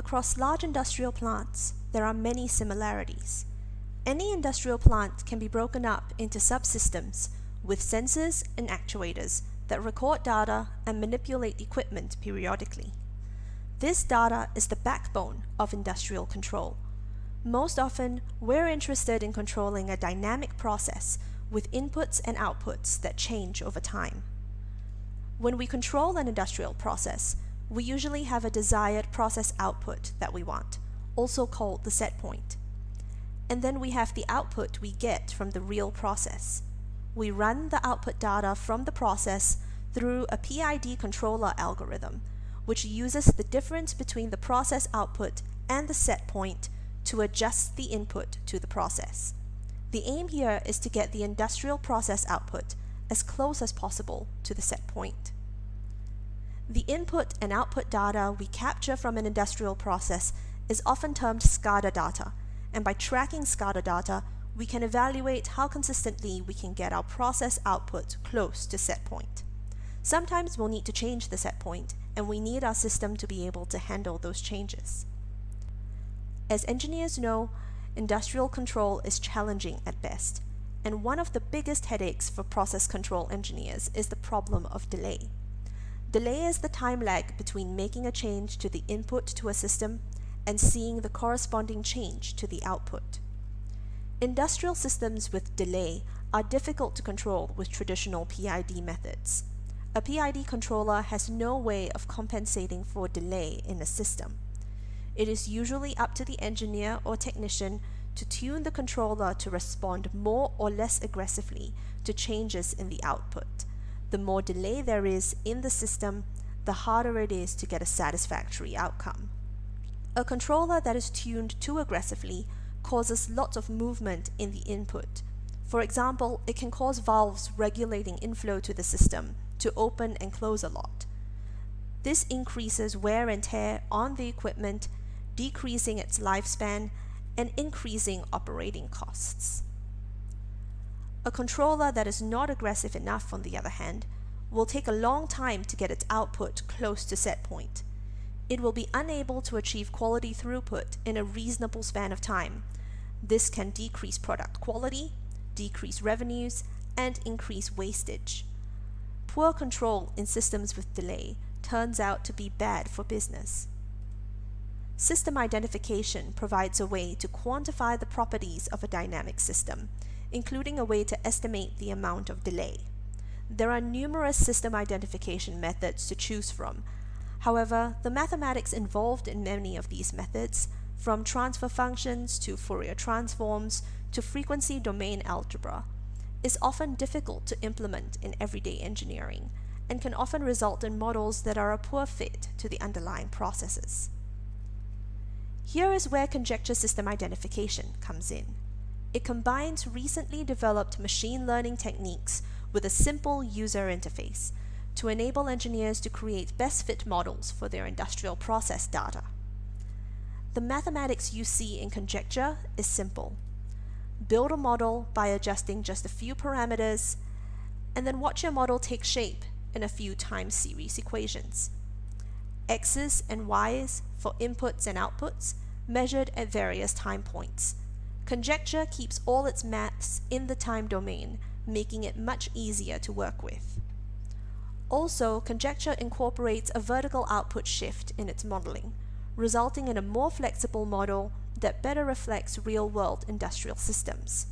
Across large industrial plants, there are many similarities. Any industrial plant can be broken up into subsystems with sensors and actuators that record data and manipulate equipment periodically. This data is the backbone of industrial control. Most often, we're interested in controlling a dynamic process with inputs and outputs that change over time. When we control an industrial process, we usually have a desired process output that we want, also called the set point. And then we have the output we get from the real process. We run the output data from the process through a PID controller algorithm, which uses the difference between the process output and the set point to adjust the input to the process. The aim here is to get the industrial process output as close as possible to the set point. The input and output data we capture from an industrial process is often termed SCADA data, and by tracking SCADA data, we can evaluate how consistently we can get our process output close to set point. Sometimes we'll need to change the set point, and we need our system to be able to handle those changes. As engineers know, industrial control is challenging at best, and one of the biggest headaches for process control engineers is the problem of delay. Delay is the time lag between making a change to the input to a system and seeing the corresponding change to the output. Industrial systems with delay are difficult to control with traditional PID methods. A PID controller has no way of compensating for delay in a system. It is usually up to the engineer or technician to tune the controller to respond more or less aggressively to changes in the output. The more delay there is in the system, the harder it is to get a satisfactory outcome. A controller that is tuned too aggressively causes lots of movement in the input. For example, it can cause valves regulating inflow to the system to open and close a lot. This increases wear and tear on the equipment, decreasing its lifespan and increasing operating costs. A controller that is not aggressive enough, on the other hand, will take a long time to get its output close to set point. It will be unable to achieve quality throughput in a reasonable span of time. This can decrease product quality, decrease revenues, and increase wastage. Poor control in systems with delay turns out to be bad for business. System identification provides a way to quantify the properties of a dynamic system, including a way to estimate the amount of delay. There are numerous system identification methods to choose from. However, the mathematics involved in many of these methods, from transfer functions to Fourier transforms to frequency domain algebra, is often difficult to implement in everyday engineering and can often result in models that are a poor fit to the underlying processes. Here is where conjecture system identification comes in. It combines recently developed machine learning techniques with a simple user interface to enable engineers to create best fit models for their industrial process data. The mathematics you see in conjecture is simple. Build a model by adjusting just a few parameters, and then watch your model take shape in a few time series equations. X's and Y's for inputs and outputs measured at various time points. Conjecture keeps all its maths in the time domain, making it much easier to work with. Also, conjecture incorporates a vertical output shift in its modeling, resulting in a more flexible model that better reflects real-world industrial systems.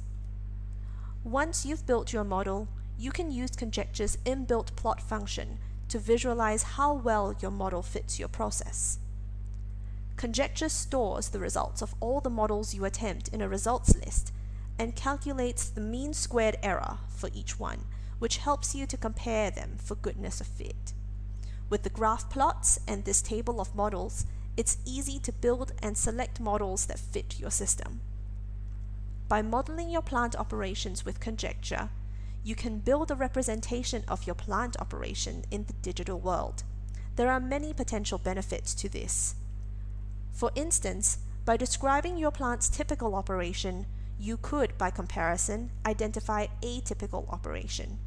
Once you've built your model, you can use conjecture's inbuilt plot function to visualize how well your model fits your process. Conjecture stores the results of all the models you attempt in a results list and calculates the mean squared error for each one, which helps you to compare them for goodness of fit. With the graph plots and this table of models, it's easy to build and select models that fit your system. By modeling your plant operations with conjecture, you can build a representation of your plant operation in the digital world. There are many potential benefits to this. For instance, by describing your plant's typical operation, you could, by comparison, identify a typical operation.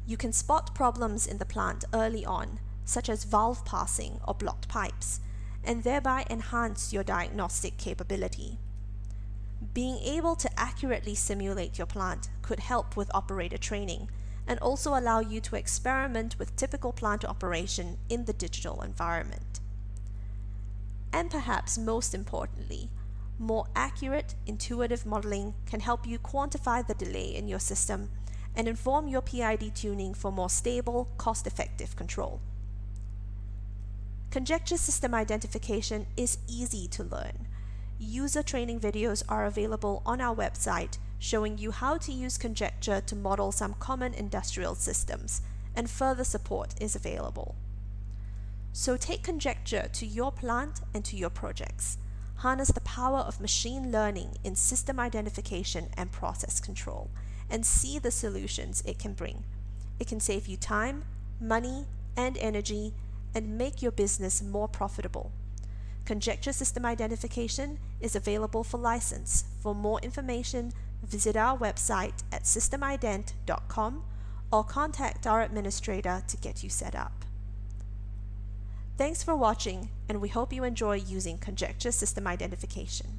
You can spot problems in the plant early on, such as valve passing or blocked pipes, and thereby enhance your diagnostic capability. Being able to accurately simulate your plant could help with operator training and also allow you to experiment with typical plant operation in the digital environment. And perhaps most importantly, more accurate, intuitive modeling can help you quantify the delay in your system and inform your PID tuning for more stable, cost-effective control. Conjecture System Identification is easy to learn. User training videos are available on our website showing you how to use Conjecture to model some common industrial systems, and further support is available. So take Conjecture to your plant and to your projects. Harness the power of machine learning in system identification and process control, and see the solutions it can bring. It can save you time, money, and energy, and make your business more profitable. Conjecture System Identification is available for license. For more information, visit our website at systemident.com or contact our administrator to get you set up. Thanks for watching, and we hope you enjoy using Conjecture System Identification.